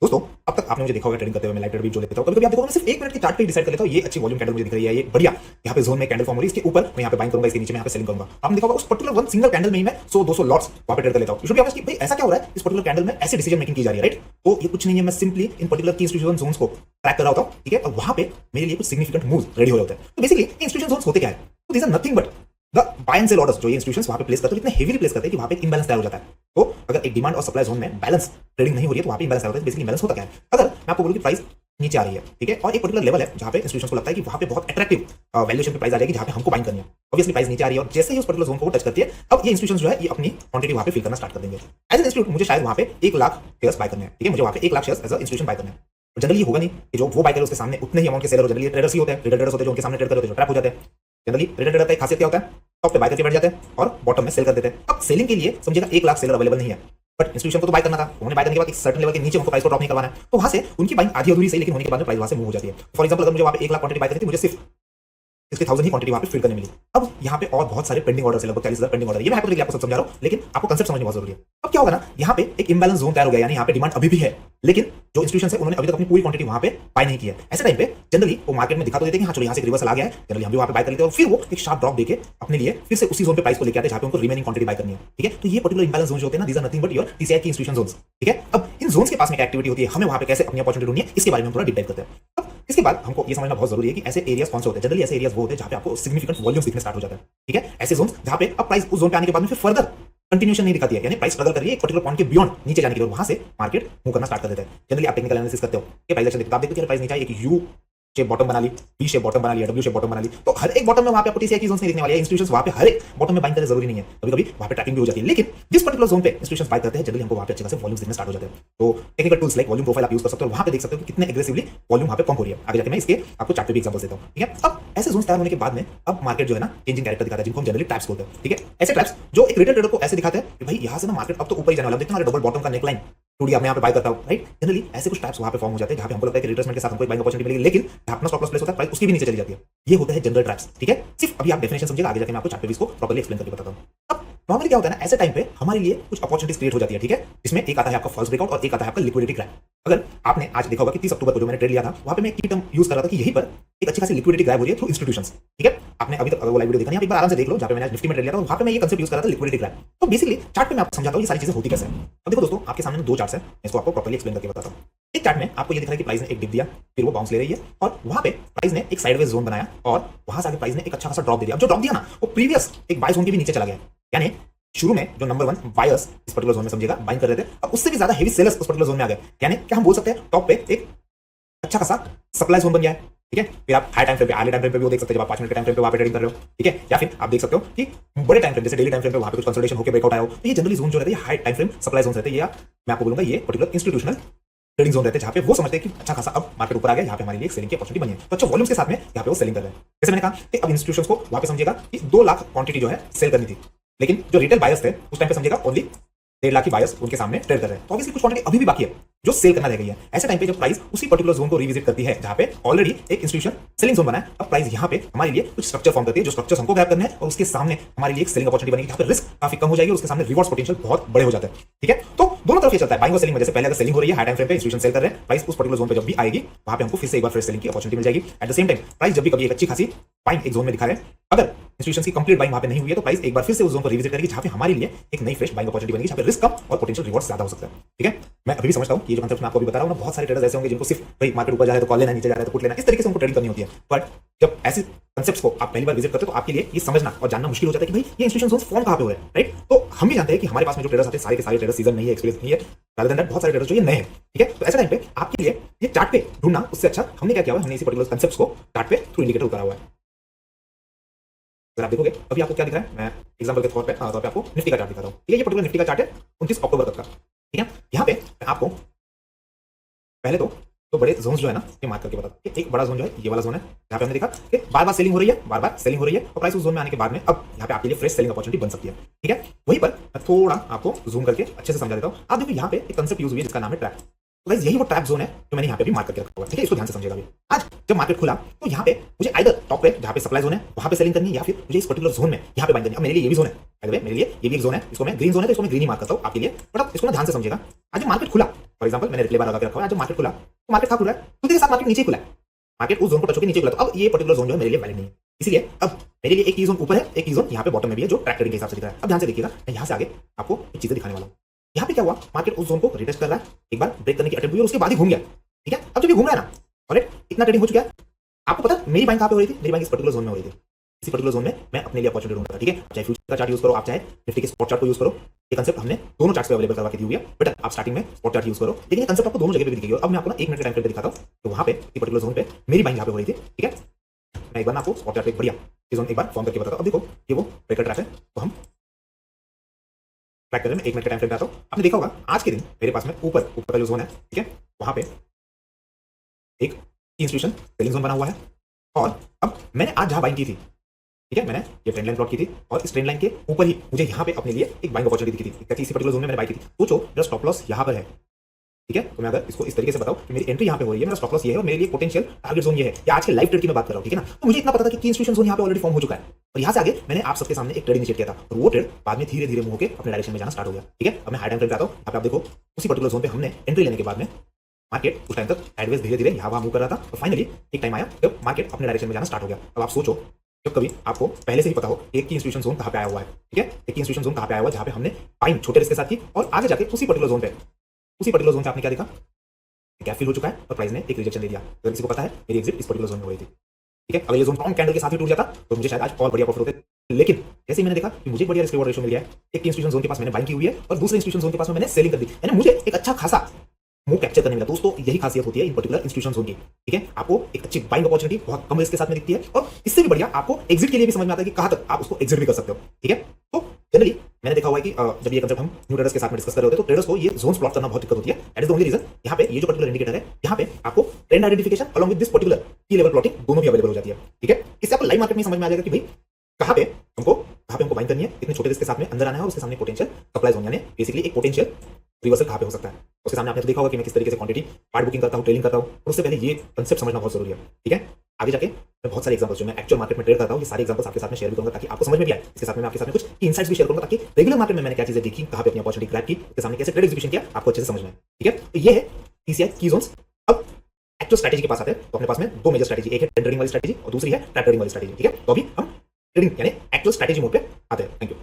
दोस्तों, अब तक आपने मुझे देखा होगा ट्रेडिंग करते हुए मैं लाइव ट्रेड भी जो लेता हूं। कभी-कभी आप देखोगे मैं सिर्फ 1 मिनट की चार्ट पे ही डिसाइड कर लेता हूं, ये अच्छी वॉल्यूम कैंडल मुझे दिख रही है, ये बढ़िया। यहाँ पे जोन में कैंडल फॉर्म हो रही है, इसके ऊपर मैं यहाँ पे बाइंग करूंगा, इसके नीचे मैं यहाँ पे सेलिंग करूंगा। आपने देखा होगा उस पर्टिकुलर वन सिंगल कैंडल में ही मैं 100-200 लॉट्स वहां पे ट्रेड कर लेता हूं। यू शुड बी ऑनेस्ट कि भाई ऐसा क्या हो रहा है इस पर्टिकुलर कैंडल में, ऐसे डिसीजन मेकिंग की जा रही है, राइट? तो ये कुछ नहीं है, मैं सिंपली इन पर्टिकुलर की इंस्टीट्यूशन जोन्स को ट्रैक कर रहा होता हूं, ठीक है? और वहां पे मेरे लिए कुछ सिग्निफिकेंट मूव्स रेडी हो रहे होते हैं। तो बेसिकली इंस्टीट्यूशन जोन्स होते क्या है? तो this are nothing but the buy and sell orders जो ये इंस्टीट्यूशंस वहां पे प्लेस करते हैं, इतने हेवीली प्लेस करते हैं कि वहां पे एक इंबैलेंस तैयार हो जाता है। तो अगर एक डिमांड और सप्लाई जोन में बैलेंस ट्रेडिंग नहीं हो रही है तो वहां पे इंबैलेंस तैयार होता है। बेसिकली इंबैलेंस होता क्या है? अगर मैं आपको बोलूं कि प्राइस नीचे आ रही है, ठीक है, और एक पर्टिकुलर लेवल है जहां पे इंस्टीट्यूशंस को लगता है कि वहां पे बहुत अट्रैक्टिव वैल्यूएशन पे प्राइस आ जाएगी जहां पे हमको बाइंग करनी है। ऑब्वियसली प्राइस नीचे आ रही है और जैसे ही उस पर्टिकुलर जोन को टच करती है, अब ये इंस्टीट्यूशंस जो है ये अपनी क्वांटिटी वहां पे फिल करना स्टार्ट कर देंगे। एज एन इंस्टीट्यूट मुझे शायद वहां पे 1 लाख शेयर्स बाय करने हैं, ठीक है, मुझे वहां पे 1 lakh shares as a institution buy करने हैं। जनरली ये होगा नहीं कि जो वो बाय करे उसके सामने उतने ही अमाउंट के सेलर हो। जनरली ट्रेडर्स ही होते हैं, रिटेल ट्रेडर्स होते हैं जो उनके सामने ट्रेड करते हैं, जो ट्रैप हो जाते हैं। जनरली रिटेल ट्रेडर का एक खासियत क्या होता है? टॉप पे बाय करके बैठ जाते हैं और बॉटम में सेल कर देते हैं। अब सेलिंग के लिए समझिएगा 1 लाख सेलर अवेलेबल नहीं है, बट इंस्टीट्यूशन को तो बाय करना था। उन्होंने बाय करने के बाद एक सर्टेन लेवल के नीचे उनको प्राइस को ड्रॉप नहीं करवाना है, तो वहां से उनकी बाइंग आधी अधूरी सही लेकिन होने के बाद में प्राइस वहां से मूव हो जाती है। फॉर एग्जांपल अगर मुझे वहां पे 1 लाख क्वांटिटी बाय करनी थी, मुझे सिर्फ 60,000 ही क्वांटिटी वहां पे फिल करने मिली। अब यहाँ पे और बहुत सारे पेंडिंग ऑर्डर है, लगभग 40,000 पेंडिंग ऑर्डर। ये मैं हाइपोथेटिकली आपको सब समझा रहा हूं, लेकिन आपको कांसेप्ट समझनी बहुत जरूरी है। अब क्या होगा ना, यहाँ पे एक इंबैलेंस जोन तैयार हो गया, यानी यहाँ पे डिमांड अभी भी है, लेकिन जो इंस्टीट्यूशन है उन्होंने अभी तक अपनी पूरी क्वांटिटी वहां पे बाय नहीं की है। ऐसे टाइम पे जनरली वो मार्केट में दिखा तो देते हैं कि हाँ चलो यहाँ से रिवर्सल आ गया है, जनरली हम भी वहां पे बाय कर लेते हैं, और फिर वो एक शार्प ड्रॉप देके अपने लिए फिर से उसी जोन पे प्राइस को लेके आते हैं जहां पे उनको रिमेनिंग क्वांटिटी बाय करनी है, ठीक है? तो ये पर्टिकुलर इंबैलेंस जोन जो होते हैं ना, these are nothing but your TCI की इंस्टीट्यूशन जोन्स, ठीक है? अब इन जोन्स के पास में क्या एक्टिविटी होती है, हमें वहां पे कैसे अपनी अपॉर्चुनिटी ढूंढनी है, इसके बारे में हम थोड़ा डीप डाइव करते हैं। अब इसके बाद हमको ये समझना बहुत जरूरी है कि ऐसे एरियाज कौन से होते हैं। जनरली ऐसे एरियाज वो होते हैं जहां पे आपको सिग्निफिकेंट वॉल्यूम्स दिखने स्टार्ट हो जाता है, ठीक है? ऐसे जोन्स जहां पे अब प्राइस उस जोन पे आने के बाद में फिर फर्दर कंटिन्यूएशन नहीं दिखाती है, यानी प्राइस स्ट्रगल कर रही है एक पर्टिकुलर पॉइंट के बियॉन्ड नीचे जाने के लिए, वहां से मार्केट मूव करना स्टार्ट कर देता है। जनरली आप टेक्निकल एनालिसिस करते हो कि प्राइस एक्शन देखते हो, आप देखते हो कि प्राइस नीचे आई, एक यू शेप बॉटम बना ली, वी शेप बॉटम बना लिया, डब्ल्यू शेप बॉटम बना ली, तो हर एक बॉटम में वहां पे आपको टीसीआई की जोन्स नहीं दिखने वाली है। इंस्टीट्यूशंस वहां पे हर एक बॉटम में बाइंग करना जरूरी नहीं है, कभी-कभी वहां पे ट्रैकिंग भी हो जाती है, लेकिन जिस पर्टिकुलर जोन पे इंस्टीट्यूशंस बाय करते हैं जनरली हमको वहां पे अच्छे खासे वॉल्यूम्स दिखने स्टार्ट हो जाते हैं। तो technical tools like volume profile आप यूज कर सकते हो, वहां पे देख सकते हो कि कितने एग्रेसिवली वॉल्यूम वहां पे कम हो रही है। आगे जाके मैं इसके आपको चार्ट पे भी एग्जांपल्स देता हूं, ठीक है? अब ऐसे जोन्स तैयार होने के बाद में अब मार्केट जो है ना चेंजिंग कैरेक्टर दिखाता है, जिनको हम जनरली ट्रैप्स बोलते हैं, ठीक है? ऐसे ट्रैप्स जो एक रिटेल ट्रेडर को ऐसे दिखाते हैं कि भाई यहां से ना मार्केट अब तो ऊपर ही जाने वाला है, देखते हैं डबल बॉटम का नेकलाइन टूटी, मैं यहाँ पे बाय करता हूँ, राइट? जनरली ऐसे कुछ ट्रैप्स वहां पे फॉर्म हो जाते हैं जहां पे हमको लगता है कि रिट्रेसमेंट के साथ हमको एक बाइंग अपॉर्चुनिटी मिलेगी, लेकिन जहां अपना स्टॉप लॉस प्लेस होता है प्राइस उसकी भी नीचे चली जाती है। ये होता है जनरल ट्रैप्स, ठीक है? सिर्फ अभी आप डेफिनेशन समझिएगा, आगे जाके मैं आपको चार्ट पे भी इसको प्रॉपर्ली एक्सप्लेन करके बताता हूं। अब नॉर्मली क्या होता है ना, ऐसे टाइम पे हमारे लिए कुछ अपॉर्चुनिटीज क्रिएट हो जाती है, ठीक है? इसमें एक आता है आपका फॉल्स ब्रेकआउट और एक आता है आपका लिक्विडिटी क्रैश। अगर आपने आज देखा होगा कि 30 अक्टूबर को जो मैंने ट्रेड लिया था, वहां पे मैं एक टर्म यूज कर रहा था कि यहीं पर एक अच्छी खासी लिक्विडिटी ग्रैब हो रही है थ्रू इंस्टीट्यूशंस, ठीक है? आपने अभी तक अगर वो लाइव वीडियो देखा नहीं, आप एक बार आराम से देख लो, जहां पे मैंने निफ्टी में ट्रेड लिया था, वहां पे मैं ये कांसेप्ट यूज कर रहा था लिक्विडिटी ग्रैब। तो बेसिकली चार्ट पे मैं आपको समझाता हूं ये सारी चीजें होती कैसे हैं। अब देखो दोस्तों, आपके सामने दो चार्ट्स हैं, इसको आपको प्रॉपर्ली एक्सप्लेन करके बताता हूं। एक चार्ट में आपको ये दिख रहा है कि प्राइस ने एक डिप दिया, फिर वो बाउंस ले रही है और वहां पे प्राइस ने एक साइडवेज जोन बनाया और वहां से आगे प्राइस ने एक अच्छा खासा ड्रॉप दे दिया। अब जो ड्रॉप दिया ना, वो प्रीवियस एक बाय जोन के भी नीचे चला गया, यानी शुरू में जो नंबर 1 बायर्स इस पर्टिकुलर जोन में समझिएगा बाइंग कर रहे थे, अब उससे भी ज्यादा हेवी सेलर्स उस पर्टिकुलर जोन में आ गए, यानी क्या हम बोल सकते हैं टॉप पे एक अच्छा खासा सप्लाई जोन बन गया है, ठीक है? फिर आप हाई टाइम फ्रेम पे, अर्ली टाइम फ्रेम पे भी वो देख सकते हैं, जब आप 5 मिनट के टाइम फ्रेम पे वहां पे ट्रेडिंग कर रहे हो, ठीक है? या फिर आप देख सकते हो कि बड़े टाइम फ्रेम जैसे डेली टाइम फ्रेम पे वहां पे कुछ कंसोलिडेशन होकर ब्रेकआउट आया हो, तो ये जनरली जोन जो रहता है ये high time frame supply zone रहते हैं। ये मैं आपको बोलूंगा ये पर्टिकुलर इंस्टीट्यूशनल ट्रेडिंग जोन रहते हैं जहां पे वो समझते हैं कि अच्छा खासा अब मार्केट ऊपर आ गया, यहाँ पे हमारे लिए एक सेलिंग की अपॉर्चुनिटी बनी है, तो अच्छा वॉल्यूम्स के साथ में यहाँ पे वो सेलिंग कर रहे हैं। जैसे मैंने कहा कि अब इंस्टीट्यूशंस को वहां पे समझिएगा कि 2 लाख क्वांटिटी जो है सेल करनी थी, लेकिन जो रिटेल बायर्स थे उस टाइम पे समझिएगा ओनली 1.5 लाख की बायर्स उनके सामने ट्रेड कर रहे हैं, तो ऑब्वियसली कुछ क्वांटिटी अभी भी बाकी है जो सेल करना रह गई है। ऐसे टाइम पे जब प्राइस उसी पर्टिकुलर जोन को रिविजिट करती है जहां पे ऑलरेडी एक इंस्टीट्यूशन सेलिंग जोन बना है, अब प्राइस यहां पे हमारे लिए कुछ स्ट्रक्चर फॉर्म करती है, जो स्ट्रक्चर्स हमको ग्रैब करने हैं और उसके सामने हमारे लिए एक सेलिंग अपॉर्चुनिटी बनेगी जहां पे रिस्क काफी कम हो जाएगी और उसके सामने रिवॉर्ड पोटेंशियल बहुत बड़े हो जाते हैं, ठीक है? तो दोनों तरफ ये चलता है, बाइंग और सेलिंग में। जैसे पहले अगर सेलिंग हो रही है हाई टाइम फ्रेम पे, इंस्टीट्यूशन सेल कर रहे हैं, प्राइस उस पर्टिकुलर जोन पे जब भी आएगी वहां पे हमको फिर से एक बार फ्रेश सेलिंग की अपॉर्चुनिटी मिल जाएगी। At the same time price जब भी कभी एक अच्छी खासी बाइंग एक जोन में दिखा रहे हैं, अगर इंस्टीट्यूशन की कंप्लीट बाइंग वहां पे नहीं हुई है तो प्राइस एक बार फिर से उस जोन को रिविजिट करेगी जहां पे हमारे लिए एक नई फ्रेश बाइंग अपॉर्चुनिटी बनेगी, जहां पे रिस्क कम और पोटेंशियल रिवॉर्ड ज्यादा हो सकता है, ठीक है? मैं अभी भी समझता हूं कि ये जो कंसेप्ट मैं आपको भी बता रहा हूं ना, बहुत सारे ट्रेडर्स ऐसे होंगे जिनको सिर्फ भाई मार्केट ऊपर जा रहा है तो कॉल लेना, नीचे जा रहा है तो पुट लेना, इस तरीके से उनको ट्रेडिंग करनी होती है। बट जब ऐसे कंसेप्ट्स को आप पहली बार विजिट करते हो तो आपके लिए ये समझना और जानना मुश्किल हो जाता है कि भाई ये इंस्टीट्यूशन जोन्स फॉर्म कहां पे हो रहे हैं, राइट? तो हम भी जानते हैं कि हमारे पास में जो ट्रेडर्स आते हैं सारे के सारे ट्रेडर्स सीजन नहीं है, एक्सपीरियंस नहीं है, रादर देन दैट बहुत सारे ट्रेडर्स जो ये नए हैं, ठीक है? तो ऐसे टाइम पे आपके लिए ये चार्ट पे ढूंढना उससे अच्छा हमने क्या किया हुआ है, हमने इसी पर्टिकुलर कंसेप्ट्स को चार्ट पे थ्रू इंडिकेटर उतारा हुआ है। अगर आप देखोगे अभी आपको क्या दिख रहा है, मैं एग्जांपल के तौर पे आपको निफ्टी का चार्ट दिखा रहा हूं, ठीक है? ये पर्टिकुलर निफ्टी का चार्ट है 29 अक्टूबर तक का, ठीक है? यहाँ पे मैं आपको पहले तो बड़े जोन्स जो है ना ये मार्क करके बताता हूं। एक बड़ा जोन जो है ये वाला जोन है जहां पे हमने देखा कि बार-बार सेलिंग हो रही है, बार-बार सेलिंग हो रही है और प्राइस उस जोन में आने के बाद में अब यहाँ पे आपके लिए फ्रेश सेलिंग अपॉर्चुनिटी बन सकती है, ठीक है? वहीं पर मैं थोड़ा आपको जूम करके अच्छे से समझा देता हूं। आप देखो यहाँ पे एक कंसेप्ट यूज हुई है जिसका नाम है ट्रैप। तो गाइस यही वो ट्रैप जोन है जो मैंने यहाँ पे भी मार्क करके रखा हुआ है, ठीक है? इसको ध्यान से समझिएगा। अभी आज जब मार्केट खुला तो यहाँ पे मुझे आइदर टॉप पे जहाँ पे सप्लाई जोन है वहां पे सेलिंग करनी है या फिर मुझे इस पर्टिकुलर जोन में यहाँ पे बाइंग करनी है। अब मेरे लिए ये भी जोन है, मेरे लिए ये भी एक जोन है, इसको मैं ग्रीन जोन है तो इसको मैं ग्रीन ही मार्क करता हूँ आपके लिए, बट अब इसको ना ध्यान से समझिएगा। आज जब मार्केट खुला फॉर एग्जांपल मैंने रिप्ले बार लगा के रखा है, आज जब मार्केट खुला तो मार्केट कहाँ खुला है, खुलते के साथ मार्केट नीचे ही खुला है, मार्केट उस जोन को टच होकर नीचे खुला, तो अब ये पर्टिकुलर जोन जो है मेरे लिए वैलिड नहीं है। इसीलिए अब मेरे लिए एक की जोन ऊपर है, एक की जोन यहाँ पे बॉटम में भी है, जो ट्रैक ट्रेडिंग के हिसाब से दिख रहा है। अब ध्यान से देखिएगा, मैं यहाँ से आगे आपको एक चीजें दिखाने वाला हूँ। यहाँ पे क्या हुआ, मार्केट उस जोन को रिटेस्ट कर रहा है, एक बार ब्रेक करने की अटेम्प्ट हुई और उसके बाद ही घूम गया, ठीक है। अब जब ये घूम रहा है ना, ऑलराइट, इतना ट्रेडिंग हो चुका है, आपको पता है मेरी बाइंग कहाँ पे हो रही थी, मेरी बाइंग इस पर्टिकुलर जोन में हो रही थी। इसी पर्टिकुलर जोन में मैं अपने लिए अपॉर्चुनिटी ढूंढ रहा था, ठीक है। चाहे फ्यूचर का चार्ट यूज करो, आप चाहे निफ्टी के स्पॉट चार्ट को यूज करो, ये कंसेप्ट हमने दोनों चार्ट्स पे अवेलेबल करवा के दी हुई है, बट आप स्टार्टिंग में स्पॉट चार्ट यूज करो, लेकिन ये कंसेप्ट आपको दोनों जगह पे भी दिखेगी। अब मैं आपको ना 1 मिनट के टाइम फ्रेम पे दिखाता हूँ, तो वहाँ पे इस पर्टिकुलर जोन पे मेरी बाइंग यहाँ पे हो रही थी, ठीक है। मैं एक बार आपको स्पॉट चार्ट पे बढ़िया ये जोन एक बार फॉर्म करके बताता हूँ। अब देखो ये वो ब्रेकर ट्रैक है, तो हम ट्रैक करें, 1 मिनट के टाइम फ्रेम पे आता हूँ। आपने देखा होगा आज के दिन मेरे पास में ऊपर का जो जोन है, ठीक है, वहाँ पे एक इंस्टीट्यूशन सेलिंग जोन बना हुआ है, और अब मैंने आज जहाँ बाइंग की थी, ठीक है, मैंने ये ट्रेंड लाइन प्लॉट की थी, और इस ट्रेंड लाइन के ऊपर ही मुझे यहाँ पे अपने लिए एक बाइंग अपॉर्चुनिटी दिखी थी, इसी पर्टिकुलर जोन में मैंने बाई की थी। सोचो मेरा स्टॉप लॉस यहाँ पर है, ठीक है। तो मैं अगर इसको इस तरीके से बताऊं कि मेरी एंट्री यहाँ पे हो रही है, मेरा स्टॉप लॉस ये है और मेरे लिए पोटेंशियल टारगेट जोन ये है, या आज के लाइव ट्रेड की मैं बात कर रहा हूँ, ठीक है ना। तो मुझे इतना पता था कि इंस्टीट्यूशन जोन यहाँ पे ऑलरेडी फॉर्म हो चुका है, और यहाँ से आगे मैंने आप सबके सामने एक ट्रेड इनिशिएट किया था, और वो ट्रेड बाद में धीरे धीरे मूव होकर अपने डायरेक्शन में जाना स्टार्ट हो गया, ठीक है। अब मैं हाई टाइम ट्रेड आता हूँ, यहाँ पे आप देखो उसी पर्टिकुलर जोन पे हमने एंट्री लेने के बाद में मार्केट उस टाइम तक साइडवेज धीरे धीरे यहाँ वहाँ मूव कर रहा था, और फाइनली एक टाइम आया जब मार्केट अपने डायरेक्शन में जाना स्टार्ट हो गया। अब आप सोचो, जब कभी आपको पहले से ही पता हो एक की इंस्टीट्यूशन जोन कहाँ पे आया हुआ है, ठीक है, एक की इंस्टीट्यूशन जोन कहाँ पे आया हुआ है, जहाँ पे हमने बाइंग छोटे रिस्क के साथ की, और आगे जाके उसी पर्टिकुलर जोन से आपने क्या देखा, गैप फिल हो चुका है और प्राइस ने एक रिजेक्शन दे दिया। अगर किसी को पता है मेरी एग्जिट इस पर्टिकुलर जोन में हो रही थी, ठीक है। अगर ये जोन स्ट्रॉन्ग कैंडल के साथ ही टूट जाता तो मुझे शायद आज और बढ़िया प्रॉफिट होते, लेकिन जैसे ही मैंने देखा कि मुझे बढ़िया रिस्क रिवॉर्ड रेशियो मिल गया है, एक इंस्टीट्यूशन जोन के पास मैंने बाइंग की हुई है और दूसरे इंस्टीट्यूशन जोन के पास मैंने सेलिंग कर दी, यानी मुझे एक अच्छा खासा मुंह कैप्चर करने मिला। दोस्तों यही खासियत होती है इन पर्टिकुलर इंस्टीट्यूशन जोन की, ठीक है। आपको एक अच्छी बाइंग अपॉर्चुनिटी बहुत कम रिस्क के साथ में दिखती है, और इससे भी बढ़िया आपको एग्जिट के लिए भी समझ में आता है कि कहां तक आप उसको एग्जिट भी कर सकते हो, ठीक है। तो जनरली मैंने देखा हुआ है कि जब ये कंसेप्ट हम न्यू ट्रेडर्स के साथ में डिस्कस कर रहे होते हैं, तो ट्रेडर्स को ये जोन्स प्लॉट करना बहुत दिक्कत होती है। That is the only reason यहाँ पे ये जो पर्टिकुलर इंडिकेटर है, यहाँ पे आपको trend identification along with this particular की लेवल प्लॉटिंग दोनों भी अवेलेबल हो जाती है, ठीक है। इससे आपको लाइव मार्केट में समझ में आ जाएगा कि भाई कहाँ पे हमको बाइंग करनी है, इतने छोटे रिस्क के साथ में अंदर आना है, और उसके सामने पोटेंशियल सप्लाई जोन यानी बेसिकली एक पोटेंशियल रिवर्सल कहाँ पे हो सकता है। उसके सामने आपने तो देखा होगा कि मैं किस तरीके से क्वांटिटी पार्ट बुकिंग करता हूँ, ट्रेडिंग करता हूँ, और उससे पहले ये कंसेप्ट समझना बहुत जरूरी है, ठीक है। आगे जाके मैं बहुत सारे एग्जांपल्स जो मैं एक्चुअल मार्केट में ट्रेड करता हूँ, ये सारे एग्जांपल्स आपके साथ में शेयर भी करूंगा ताकि आपको समझ में भी आए। इसके साथ में मैं आपके साथ में कुछ इनसाइट्स भी शेयर करूंगा ताकि रेगुलर मार्केट में मैंने क्या चीजें देखी, कहाँ पे अपनी अपॉर्चुनिटी ग्रैब की, उसके सामने कैसे ट्रेड एग्जीक्यूशन किया, आपको अच्छे से समझ में आए, ठीक है। तो ये है टीसीआई की जोन्स। अब एक्चुअल स्ट्रेटजी के पास आते हैं, तो अपने पास में दो मेजर स्ट्रेटजी, एक है ट्रेडिंग वाली स्ट्रेटजी और दूसरी है ट्रैप ट्रेडिंग वाली स्ट्रेटजी, ठीक है। तो अभी हम ट्रेडिंग यानी एक्चुअल स्ट्रेटजी मोड पे आते हैं। Thank you.